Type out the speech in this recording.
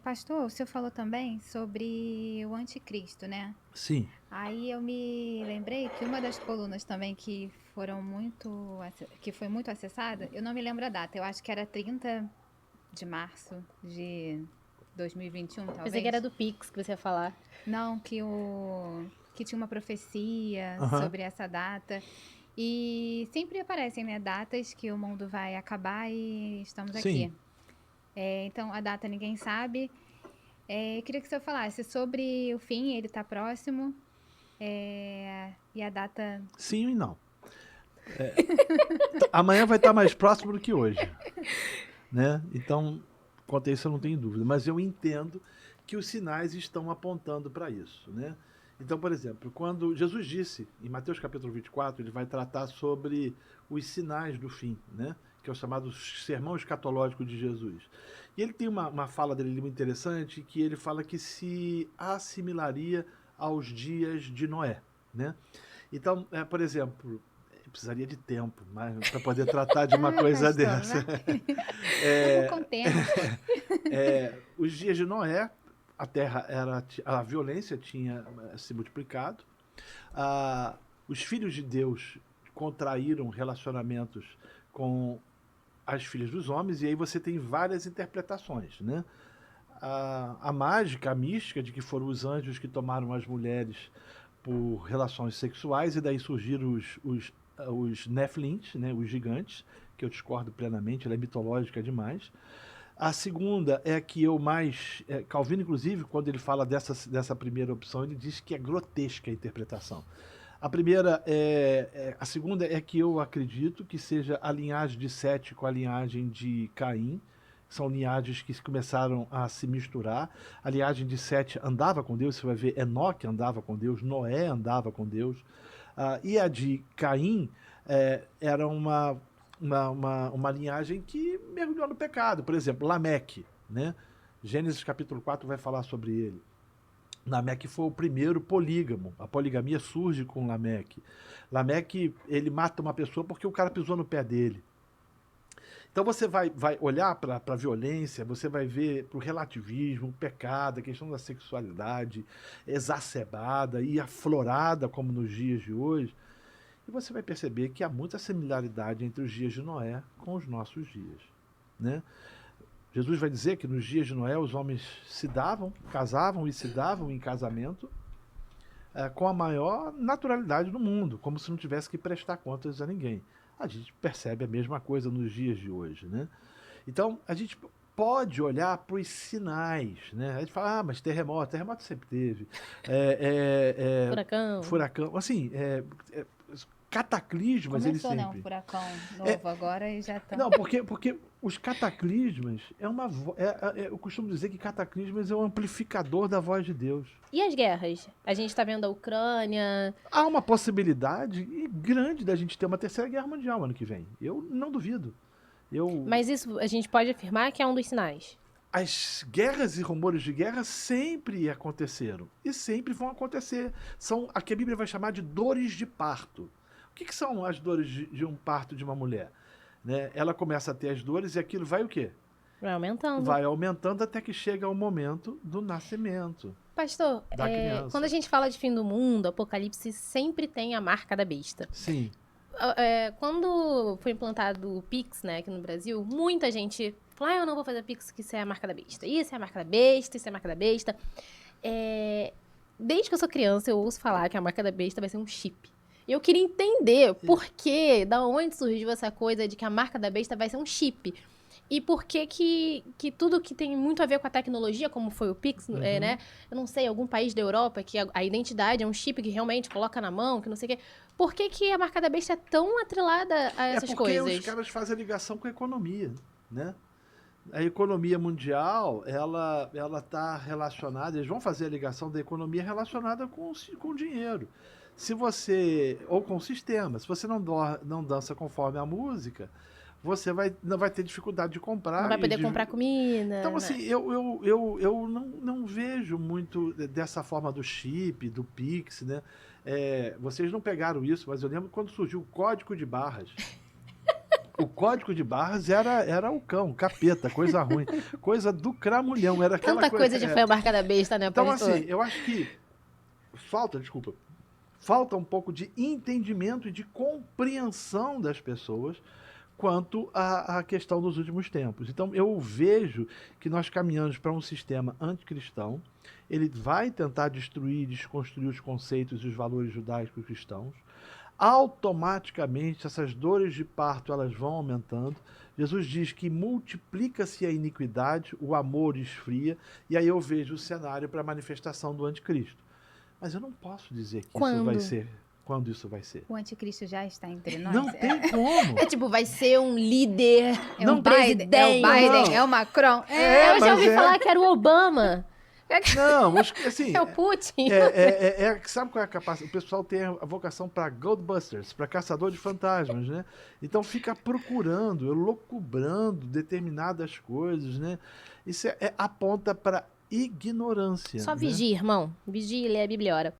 Pastor, o senhor falou também sobre o anticristo, né? Sim. Aí eu me lembrei que uma das colunas também que foi muito acessada, eu não me lembro a data, eu acho que era 30 de março de 2021, Pensei que era talvez. do Pix que você ia falar. Não, que tinha uma profecia Aham. sobre essa data. E sempre aparecem, né, datas que o mundo vai acabar e estamos Sim. aqui. Então, a data ninguém sabe. Eu queria que o senhor falasse sobre o fim, ele está próximo, e a data. Sim e não. Amanhã vai estar mais próximo do que hoje, né? Então, quanto a isso eu não tenho dúvida. Mas eu entendo que os sinais estão apontando para isso, né? Então, por exemplo, quando Jesus disse, em Mateus capítulo 24, ele vai tratar sobre os sinais do fim, né? Que é o chamado sermão escatológico de Jesus. E ele tem uma fala dele muito interessante, que ele fala que se assimilaria aos dias de Noé, né? Então, por exemplo, precisaria de tempo para poder tratar de uma Ah, coisa pastor, dessa. vai. Vamos É, com tempo. os dias de Noé, a terra era, a violência tinha se multiplicado, ah, os filhos de Deus contraíram relacionamentos com as filhas dos homens, e aí você tem várias interpretações, né? A mágica, a mística de que foram os anjos que tomaram as mulheres por relações sexuais, e daí surgiram os Nephilims, né, os gigantes, que eu discordo plenamente, ela é mitológica demais. A segunda é a que eu mais. Calvino, inclusive, quando ele fala dessa primeira opção, ele diz que é grotesca a interpretação. A primeira a segunda é que eu acredito que seja a linhagem de Sete com a linhagem de Caim. São linhagens que começaram a se misturar. A linhagem de Sete andava com Deus, você vai ver, Enoque andava com Deus, Noé andava com Deus. E a de Caim era uma linhagem que mergulhou no pecado. Por exemplo, Lameque, né? Gênesis capítulo 4 vai falar sobre ele. Lameque foi o primeiro polígamo. A poligamia surge com Lameque. Lameque, ele mata uma pessoa porque o cara pisou no pé dele. Então você vai olhar para a violência, você vai ver para o relativismo, o pecado, a questão da sexualidade exacerbada e aflorada como nos dias de hoje, e você vai perceber que há muita similaridade entre os dias de Noé com os nossos dias, né? Jesus vai dizer que nos dias de Noé os homens se davam, casavam e se davam em casamento com a maior naturalidade do mundo, como se não tivesse que prestar contas a ninguém. A gente percebe a mesma coisa nos dias de hoje, né? Então, a gente pode olhar para os sinais, né? A gente fala, mas terremoto sempre teve. Furacão. Furacão, assim, cataclismas, eles Começou, né, um sempre. furacão É, novo agora e já estão. não, porque os cataclismas eu costumo dizer que cataclismas é um amplificador da voz de Deus. E as guerras? A gente tá vendo a Ucrânia. Há uma possibilidade grande da gente ter uma terceira guerra mundial ano que vem. Eu não duvido. Mas isso a gente pode afirmar que é um dos sinais. As guerras e rumores de guerra sempre aconteceram e sempre vão acontecer. São a que a Bíblia vai chamar de dores de parto. O que são as dores de um parto de uma mulher? Né? Ela começa a ter as dores e aquilo vai o quê? Vai aumentando. Vai aumentando até que chega ao momento do nascimento Pastor, da criança. quando a gente fala de fim do mundo, Apocalipse sempre tem a marca da besta. Sim. Quando foi implantado o Pix, né, aqui no Brasil, muita gente falou, eu não vou fazer Pix, que isso é a marca da besta. Isso é a marca da besta, isso é a marca da besta. Desde que eu sou criança, eu ouço falar que a marca da besta vai ser um chip. E eu queria entender por quê, da onde surgiu essa coisa de que a marca da besta vai ser um chip. E por que tudo que tem muito a ver com a tecnologia, como foi o Pix, né? Eu não sei, algum país da Europa que a identidade é um chip que realmente coloca na mão, que não sei o quê. Por que a marca da besta é tão atrelada a essas porque coisas? os caras fazem a ligação com a economia, né? A economia mundial, ela está relacionada, eles vão fazer a ligação da economia relacionada com dinheiro. Se você, ou com o sistema, se você não dança conforme a música, você não vai ter dificuldade de comprar. Não vai poder comprar comida. Então, assim, né? eu não vejo muito dessa forma do chip, do Pix, né? Vocês não pegaram isso, mas eu lembro quando surgiu o código de barras. O código de barras era o cão, o capeta, coisa ruim. Coisa do cramulhão. Era aquela Tanta coisa de foi a marca da besta, né, Então, pastor? assim, eu acho que falta um pouco de entendimento e de compreensão das pessoas quanto à questão dos últimos tempos. Então, eu vejo que nós caminhamos para um sistema anticristão. Ele vai tentar destruir e desconstruir os conceitos e os valores judaicos cristãos. Automaticamente, essas dores de parto elas vão aumentando. Jesus diz que multiplica-se a iniquidade, o amor esfria, e aí eu vejo o cenário para a manifestação do anticristo. Mas eu não posso dizer que isso vai ser. Quando isso vai ser? O anticristo já está entre nós? Não tem como. É tipo, vai ser um líder, É um o Biden, presidente. não. É o Macron. Eu já ouvi falar que era o Obama. Não, mas assim... É o Putin. Sabe qual é a capacidade? O pessoal tem a vocação para Goldbusters, para caçador de fantasmas, né? Então fica procurando, elucubrando determinadas coisas, né? Isso aponta para ignorância. Só né? vigia, irmão. Vigia e lê a Bíblia.